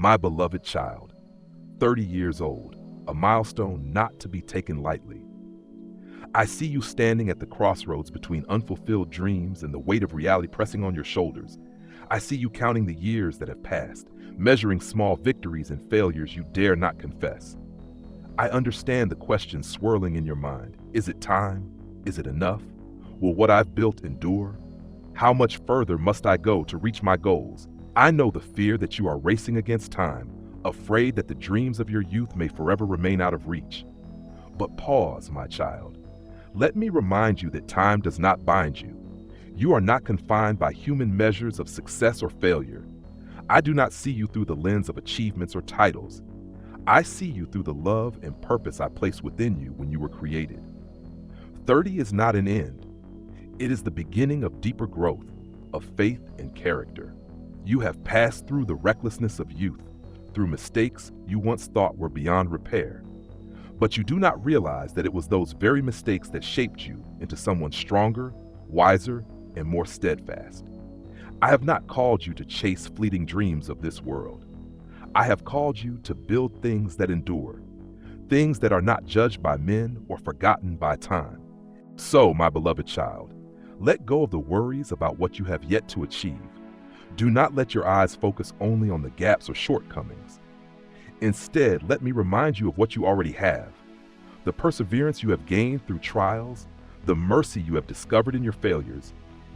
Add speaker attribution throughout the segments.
Speaker 1: My beloved child, 30 years old, a milestone not to be taken lightly. I see you standing at the crossroads between unfulfilled dreams and the weight of reality pressing on your shoulders. I see you counting the years that have passed, measuring small victories and failures you dare not confess. I understand the questions swirling in your mind. Is it time? Is it enough? Will what I've built endure? How much further must I go to reach my goals? I know the fear that you are racing against time, afraid that the dreams of your youth may forever remain out of reach. But pause, my child. Let me remind you that time does not bind you. You are not confined by human measures of success or failure. I do not see you through the lens of achievements or titles. I see you through the love and purpose I placed within you when you were created. 30 is not an end. It is the beginning of deeper growth, of faith and character. You have passed through the recklessness of youth, through mistakes you once thought were beyond repair. But you do not realize that it was those very mistakes that shaped you into someone stronger, wiser, and more steadfast. I have not called you to chase fleeting dreams of this world. I have called you to build things that endure, things that are not judged by men or forgotten by time. So, my beloved child, let go of the worries about what you have yet to achieve. Do not let your eyes focus only on the gaps or shortcomings. Instead, let me remind you of what you already have, the perseverance you have gained through trials, the mercy you have discovered in your failures,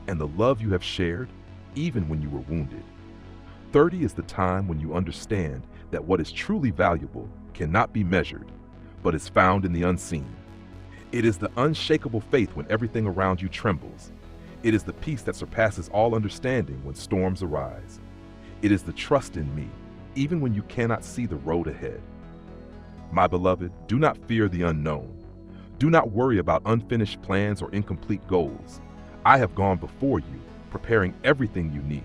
Speaker 1: and the love you have shared even when you were wounded. 30 is the time when you understand that what is truly valuable cannot be measured, but is found in the unseen. It is the unshakable faith when everything around you trembles. It is the peace that surpasses all understanding when storms arise. It is the trust in me, even when you cannot see the road ahead. My beloved, do not fear the unknown. Do not worry about unfinished plans or incomplete goals. I have gone before you, preparing everything you need.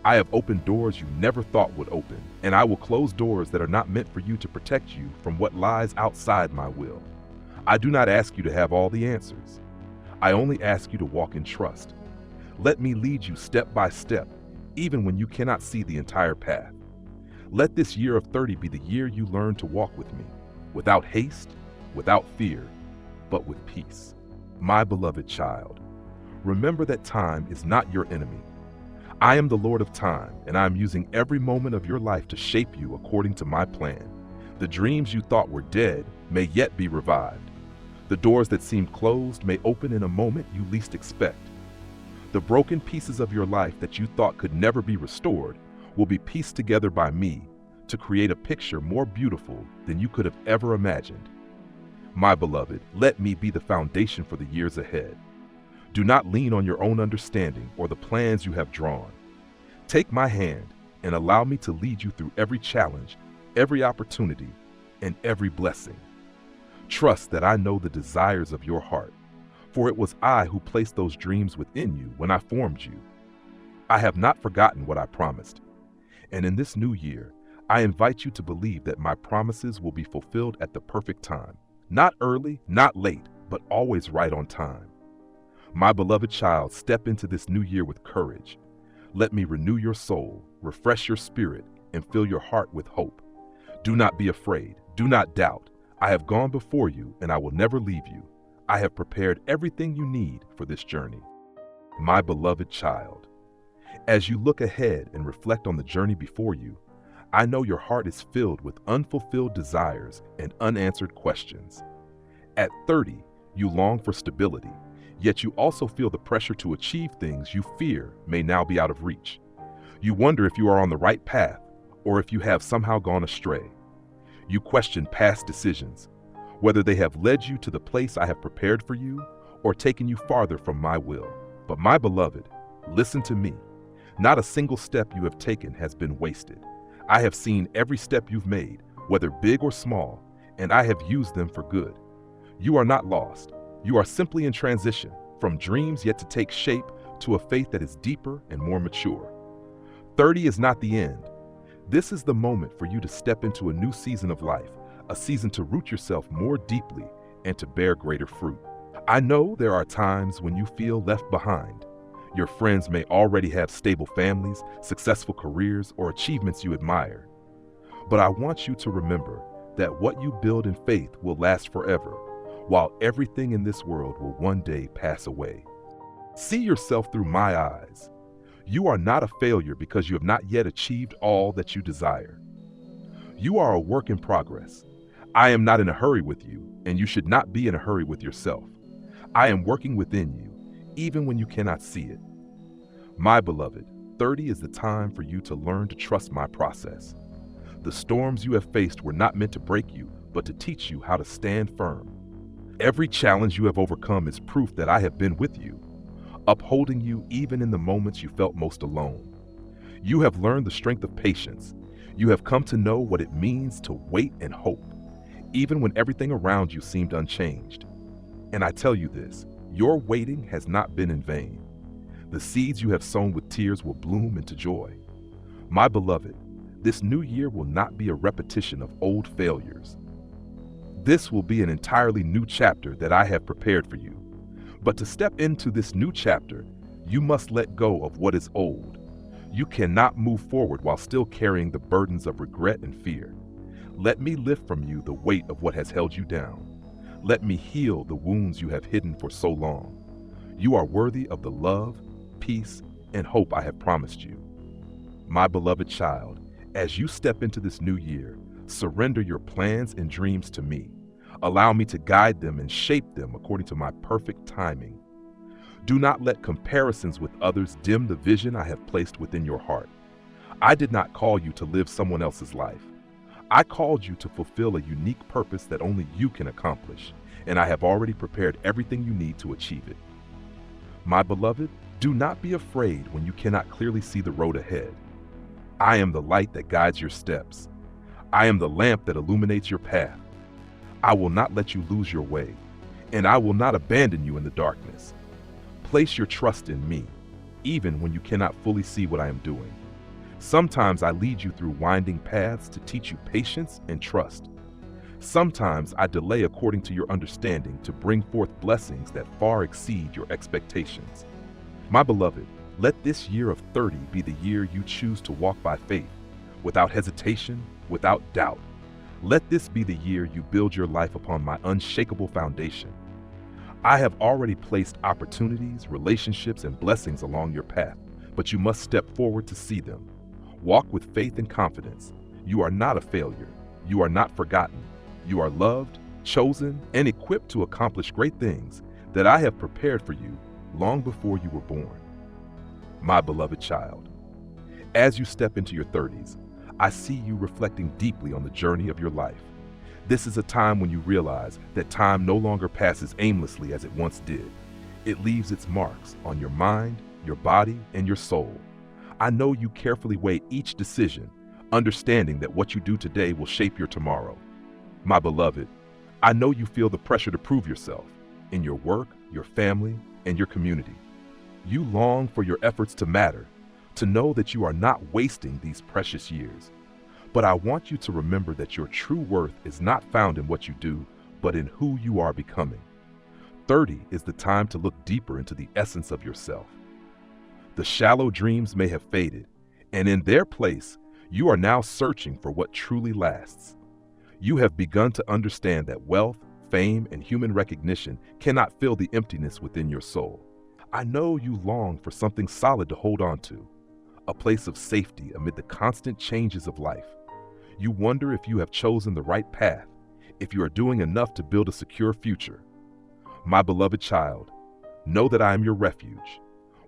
Speaker 1: I have opened doors you never thought would open, and I will close doors that are not meant for you to protect you from what lies outside my will. I do not ask you to have all the answers. I only ask you to walk in trust. Let me lead you step by step, even when you cannot see the entire path. Let this year of 30 be the year you learn to walk with me, without haste, without fear, but with peace. My beloved child, remember that time is not your enemy. I am the Lord of time, and I am using every moment of your life to shape you according to my plan. The dreams you thought were dead may yet be revived. The doors that seemed closed may open in a moment you least expect. The broken pieces of your life that you thought could never be restored will be pieced together by me to create a picture more beautiful than you could have ever imagined. My beloved, let me be the foundation for the years ahead. Do not lean on your own understanding or the plans you have drawn. Take my hand and allow me to lead you through every challenge, every opportunity, and every blessing. Trust that I know the desires of your heart, for it was I who placed those dreams within you when I formed you. I have not forgotten what I promised. And in this new year, I invite you to believe that my promises will be fulfilled at the perfect time. Not early, not late, but always right on time. My beloved child, step into this new year with courage. Let me renew your soul, refresh your spirit, and fill your heart with hope. Do not be afraid. Do not doubt. I have gone before you, and I will never leave you. I have prepared everything you need for this journey. My beloved child, as you look ahead and reflect on the journey before you, I know your heart is filled with unfulfilled desires and unanswered questions. At 30, you long for stability, yet you also feel the pressure to achieve things you fear may now be out of reach. You wonder if you are on the right path or if you have somehow gone astray. You question past decisions, whether they have led you to the place I have prepared for you or taken you farther from my will. But my beloved, listen to me. Not a single step you have taken has been wasted. I have seen every step you've made, whether big or small, and I have used them for good. You are not lost. You are simply in transition from dreams yet to take shape to a faith that is deeper and more mature. 30 is not the end. This is the moment for you to step into a new season of life, a season to root yourself more deeply and to bear greater fruit. I know there are times when you feel left behind. Your friends may already have stable families, successful careers, or achievements you admire. But I want you to remember that what you build in faith will last forever, while everything in this world will one day pass away. See yourself through my eyes. You are not a failure because you have not yet achieved all that you desire. You are a work in progress. I am not in a hurry with you, and you should not be in a hurry with yourself. I am working within you, even when you cannot see it. My beloved, 30 is the time for you to learn to trust my process. The storms you have faced were not meant to break you, but to teach you how to stand firm. Every challenge you have overcome is proof that I have been with you, upholding you even in the moments you felt most alone. You have learned the strength of patience. You have come to know what it means to wait and hope, even when everything around you seemed unchanged. And I tell you this, your waiting has not been in vain. The seeds you have sown with tears will bloom into joy. My beloved, this new year will not be a repetition of old failures. This will be an entirely new chapter that I have prepared for you. But to step into this new chapter, you must let go of what is old. You cannot move forward while still carrying the burdens of regret and fear. Let me lift from you the weight of what has held you down. Let me heal the wounds you have hidden for so long. You are worthy of the love, peace, and hope I have promised you. My beloved child, as you step into this new year, surrender your plans and dreams to me. Allow me to guide them and shape them according to my perfect timing. Do not let comparisons with others dim the vision I have placed within your heart. I did not call you to live someone else's life. I called you to fulfill a unique purpose that only you can accomplish, and I have already prepared everything you need to achieve it. My beloved, do not be afraid when you cannot clearly see the road ahead. I am the light that guides your steps. I am the lamp that illuminates your path. I will not let you lose your way, and I will not abandon you in the darkness. Place your trust in me, even when you cannot fully see what I am doing. Sometimes I lead you through winding paths to teach you patience and trust. Sometimes I delay according to your understanding to bring forth blessings that far exceed your expectations. My beloved, let this year of 30 be the year you choose to walk by faith, without hesitation, without doubt. Let this be the year you build your life upon my unshakable foundation. I have already placed opportunities, relationships, and blessings along your path, but you must step forward to see them. Walk with faith and confidence. You are not a failure. You are not forgotten. You are loved, chosen, and equipped to accomplish great things that I have prepared for you long before you were born. My beloved child, as you step into your 30s, I see you reflecting deeply on the journey of your life. This is a time when you realize that time no longer passes aimlessly as it once did. It leaves its marks on your mind, your body, and your soul. I know you carefully weigh each decision, understanding that what you do today will shape your tomorrow. My beloved, I know you feel the pressure to prove yourself in your work, your family, and your community. You long for your efforts to matter, to know that you are not wasting these precious years. But I want you to remember that your true worth is not found in what you do, but in who you are becoming. 30 is the time to look deeper into the essence of yourself. The shallow dreams may have faded, and in their place, you are now searching for what truly lasts. You have begun to understand that wealth, fame, and human recognition cannot fill the emptiness within your soul. I know you long for something solid to hold on to, a place of safety amid the constant changes of life. You wonder if you have chosen the right path, if you are doing enough to build a secure future. My beloved child, know that I am your refuge.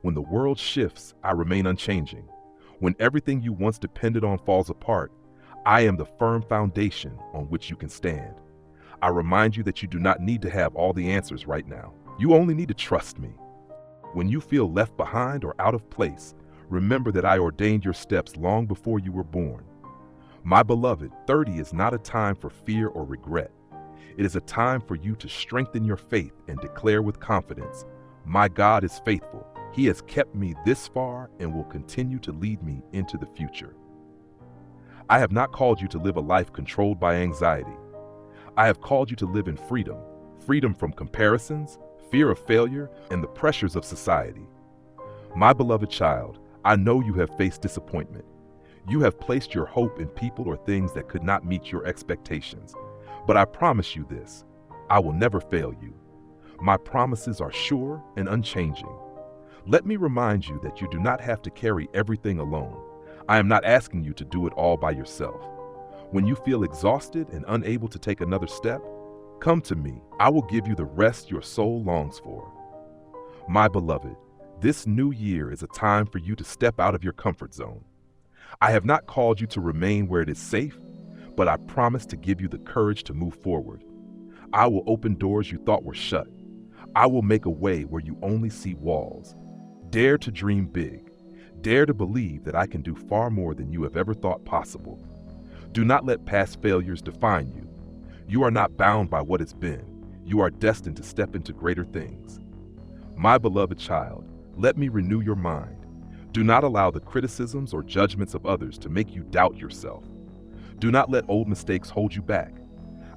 Speaker 1: When the world shifts, I remain unchanging. When everything you once depended on falls apart, I am the firm foundation on which you can stand. I remind you that you do not need to have all the answers right now. You only need to trust me. When you feel left behind or out of place, remember that I ordained your steps long before you were born. My beloved, 30 is not a time for fear or regret. It is a time for you to strengthen your faith and declare with confidence, my God is faithful. He has kept me this far and will continue to lead me into the future. I have not called you to live a life controlled by anxiety. I have called you to live in freedom, freedom from comparisons, fear of failure, and the pressures of society. My beloved child, I know you have faced disappointment. You have placed your hope in people or things that could not meet your expectations. But I promise you this, I will never fail you. My promises are sure and unchanging. Let me remind you that you do not have to carry everything alone. I am not asking you to do it all by yourself. When you feel exhausted and unable to take another step, come to me. I will give you the rest your soul longs for. My beloved, this new year is a time for you to step out of your comfort zone. I have not called you to remain where it is safe, but I promise to give you the courage to move forward. I will open doors you thought were shut. I will make a way where you only see walls. Dare to dream big. Dare to believe that I can do far more than you have ever thought possible. Do not let past failures define you. You are not bound by what has been. You are destined to step into greater things. My beloved child, let me renew your mind. Do not allow the criticisms or judgments of others to make you doubt yourself. Do not let old mistakes hold you back.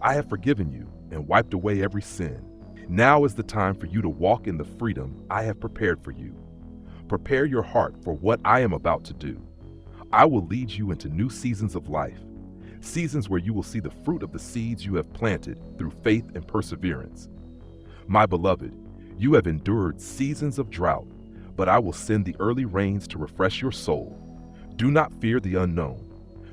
Speaker 1: I have forgiven you and wiped away every sin. Now is the time for you to walk in the freedom I have prepared for you. Prepare your heart for what I am about to do. I will lead you into new seasons of life, seasons where you will see the fruit of the seeds you have planted through faith and perseverance. My beloved, you have endured seasons of drought, but I will send the early rains to refresh your soul. Do not fear the unknown.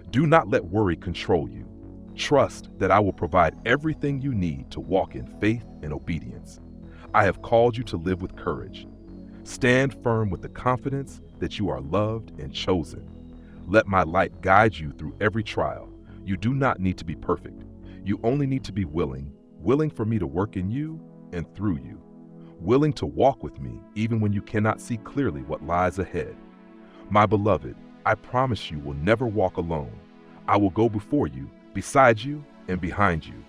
Speaker 1: Do not let worry control you. Trust that I will provide everything you need to walk in faith and obedience. I have called you to live with courage. Stand firm with the confidence that you are loved and chosen. Let my light guide you through every trial. You do not need to be perfect. You only need to be willing for me to work in you and through you. Willing to walk with me even when you cannot see clearly what lies ahead. My beloved, I promise you will never walk alone. I will go before you, beside you, and behind you.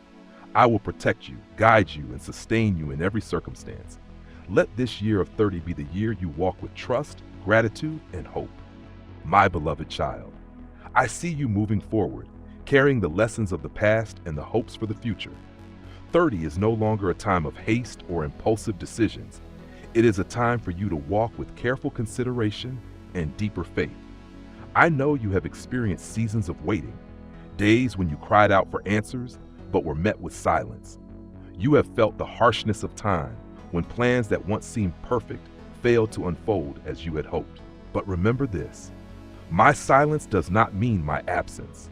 Speaker 1: I will protect you, guide you, and sustain you in every circumstance. Let this year of 30 be the year you walk with trust, gratitude, and hope. My beloved child, I see you moving forward, carrying the lessons of the past and the hopes for the future. 30 is no longer a time of haste or impulsive decisions. It is a time for you to walk with careful consideration and deeper faith. I know you have experienced seasons of waiting, days when you cried out for answers but were met with silence. You have felt the harshness of time when plans that once seemed perfect failed to unfold as you had hoped. But remember this, my silence does not mean my absence.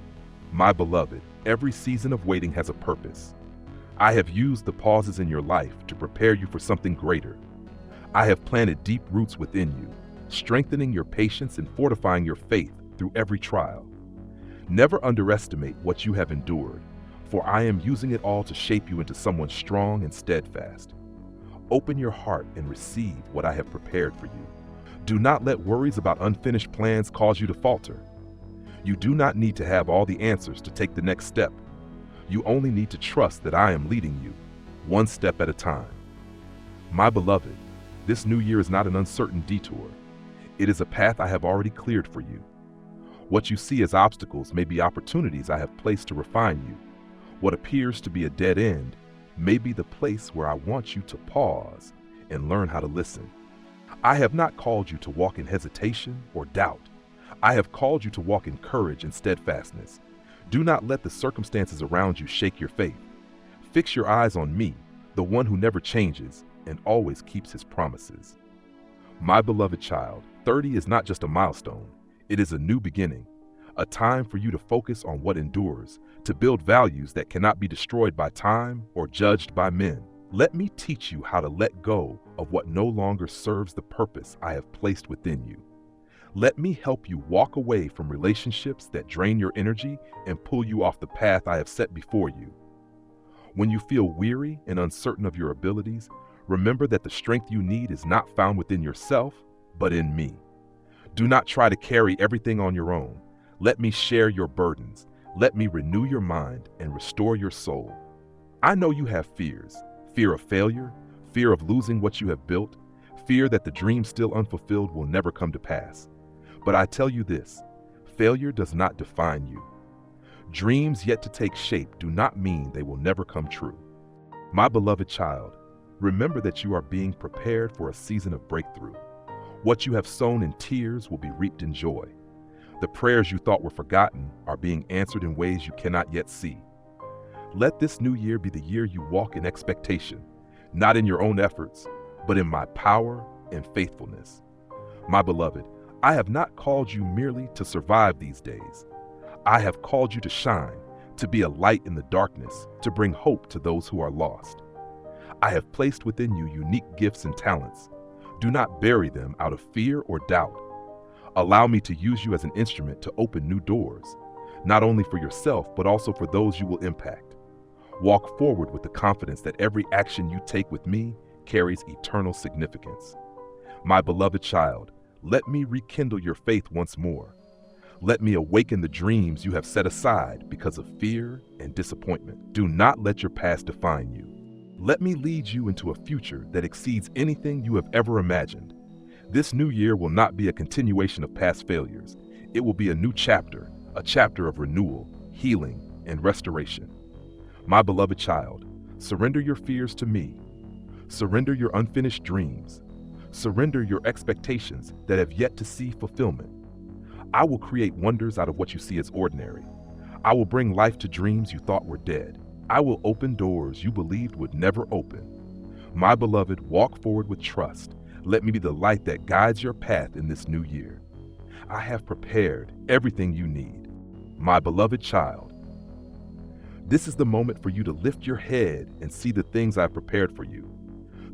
Speaker 1: My beloved, every season of waiting has a purpose. I have used the pauses in your life to prepare you for something greater. I have planted deep roots within you, strengthening your patience and fortifying your faith through every trial. Never underestimate what you have endured, for I am using it all to shape you into someone strong and steadfast. Open your heart and receive what I have prepared for you. Do not let worries about unfinished plans cause you to falter. You do not need to have all the answers to take the next step. You only need to trust that I am leading you, one step at a time. My beloved, this new year is not an uncertain detour. It is a path I have already cleared for you. What you see as obstacles may be opportunities I have placed to refine you. What appears to be a dead end may be the place where I want you to pause and learn how to listen. I have not called you to walk in hesitation or doubt. I have called you to walk in courage and steadfastness. Do not let the circumstances around you shake your faith. Fix your eyes on me, the one who never changes and always keeps his promises. My beloved child, 30 is not just a milestone. It is a new beginning, a time for you to focus on what endures, to build values that cannot be destroyed by time or judged by men. Let me teach you how to let go of what no longer serves the purpose I have placed within you. Let me help you walk away from relationships that drain your energy and pull you off the path I have set before you. When you feel weary and uncertain of your abilities, remember that the strength you need is not found within yourself, but in me. Do not try to carry everything on your own. Let me share your burdens. Let me renew your mind and restore your soul. I know you have fears, fear of failure, fear of losing what you have built, fear that the dream still unfulfilled will never come to pass. But I tell you this, failure does not define you. Dreams yet to take shape do not mean they will never come true. My beloved child, remember that you are being prepared for a season of breakthrough. What you have sown in tears will be reaped in joy. The prayers you thought were forgotten are being answered in ways you cannot yet see. Let this new year be the year you walk in expectation, not in your own efforts, but in my power and faithfulness. My beloved, I have not called you merely to survive these days. I have called you to shine, to be a light in the darkness, to bring hope to those who are lost. I have placed within you unique gifts and talents. Do not bury them out of fear or doubt. Allow me to use you as an instrument to open new doors, not only for yourself, but also for those you will impact. Walk forward with the confidence that every action you take with me carries eternal significance. My beloved child, let me rekindle your faith once more. Let me awaken the dreams you have set aside because of fear and disappointment. Do not let your past define you. Let me lead you into a future that exceeds anything you have ever imagined. This new year will not be a continuation of past failures. It will be a new chapter, a chapter of renewal, healing, and restoration. My beloved child, surrender your fears to me. Surrender your unfinished dreams. Surrender your expectations that have yet to see fulfillment. I will create wonders out of what you see as ordinary. I will bring life to dreams you thought were dead. I will open doors you believed would never open. My beloved, walk forward with trust. Let me be the light that guides your path in this new year. I have prepared everything you need. My beloved child, this is the moment for you to lift your head and see the things I've prepared for you.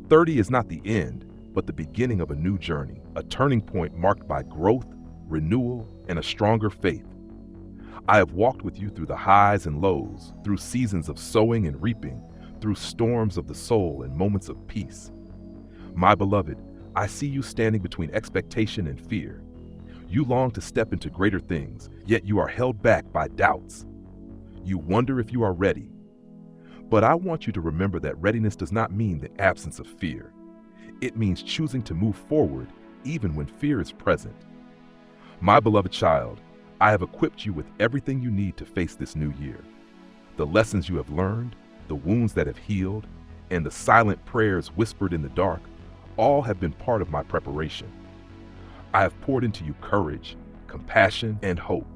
Speaker 1: 30 is not the end, but the beginning of a new journey, a turning point marked by growth, renewal, and a stronger faith. I have walked with you through the highs and lows, through seasons of sowing and reaping, through storms of the soul and moments of peace. My beloved, I see you standing between expectation and fear. You long to step into greater things, yet you are held back by doubts. You wonder if you are ready. But I want you to remember that readiness does not mean the absence of fear. It means choosing to move forward even when fear is present. My beloved child, I have equipped you with everything you need to face this new year. The lessons you have learned, the wounds that have healed, and the silent prayers whispered in the dark, all have been part of my preparation. I have poured into you courage, compassion, and hope.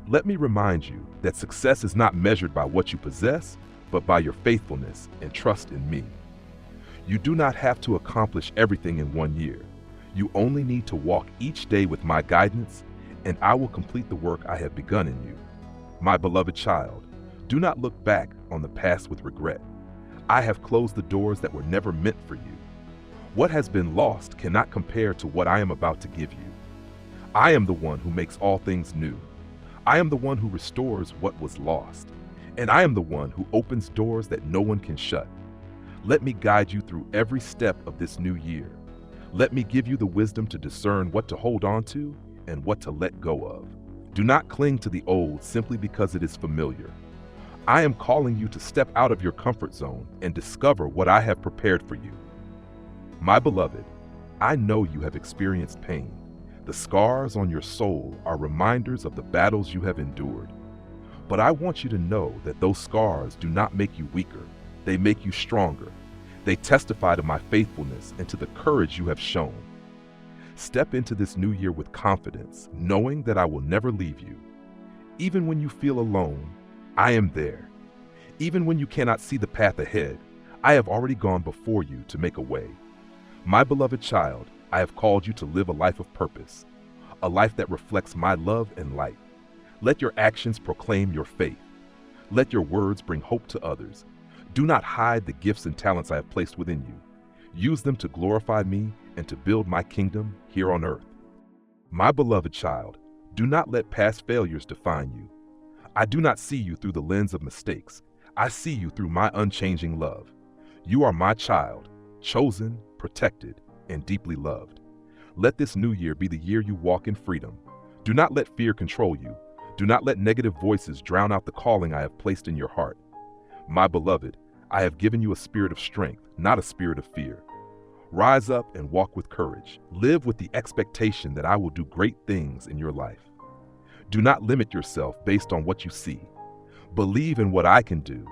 Speaker 1: Let me remind you that success is not measured by what you possess, but by your faithfulness and trust in me. You do not have to accomplish everything in one year. You only need to walk each day with my guidance, and I will complete the work I have begun in you. My beloved child, do not look back on the past with regret. I have closed the doors that were never meant for you. What has been lost cannot compare to what I am about to give you. I am the one who makes all things new. I am the one who restores what was lost. And I am the one who opens doors that no one can shut. Let me guide you through every step of this new year. Let me give you the wisdom to discern what to hold on to and what to let go of. Do not cling to the old simply because it is familiar. I am calling you to step out of your comfort zone and discover what I have prepared for you. My beloved, I know you have experienced pain. The scars on your soul are reminders of the battles you have endured. But I want you to know that those scars do not make you weaker. They make you stronger. They testify to my faithfulness and to the courage you have shown. Step into this new year with confidence, knowing that I will never leave you. Even when you feel alone, I am there. Even when you cannot see the path ahead, I have already gone before you to make a way. My beloved child, I have called you to live a life of purpose, a life that reflects my love and light. Let your actions proclaim your faith. Let your words bring hope to others. Do not hide the gifts and talents I have placed within you. Use them to glorify me and to build my kingdom here on earth. My beloved child, do not let past failures define you. I do not see you through the lens of mistakes. I see you through my unchanging love. You are my child, chosen, protected, and deeply loved. Let this new year be the year you walk in freedom. Do not let fear control you. Do not let negative voices drown out the calling I have placed in your heart. My beloved, I have given you a spirit of strength, not a spirit of fear. Rise up and walk with courage. Live with the expectation that I will do great things in your life. Do not limit yourself based on what you see. Believe in what I can do,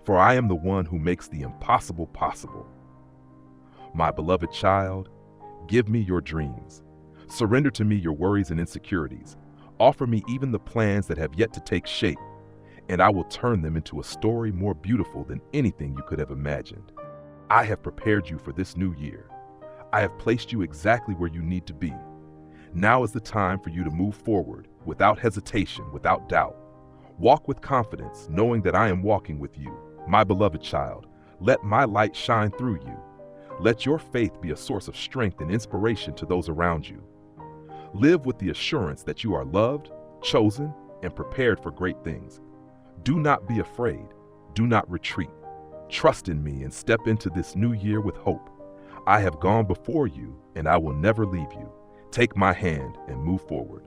Speaker 1: for I am the one who makes the impossible possible. My beloved child, give me your dreams. Surrender to me your worries and insecurities. Offer me even the plans that have yet to take shape, and I will turn them into a story more beautiful than anything you could have imagined. I have prepared you for this new year. I have placed you exactly where you need to be. Now is the time for you to move forward without hesitation, without doubt. Walk with confidence, knowing that I am walking with you. My beloved child, let my light shine through you. Let your faith be a source of strength and inspiration to those around you. Live with the assurance that you are loved, chosen, and prepared for great things. Do not be afraid. Do not retreat. Trust in me and step into this new year with hope. I have gone before you, and I will never leave you. Take my hand and move forward.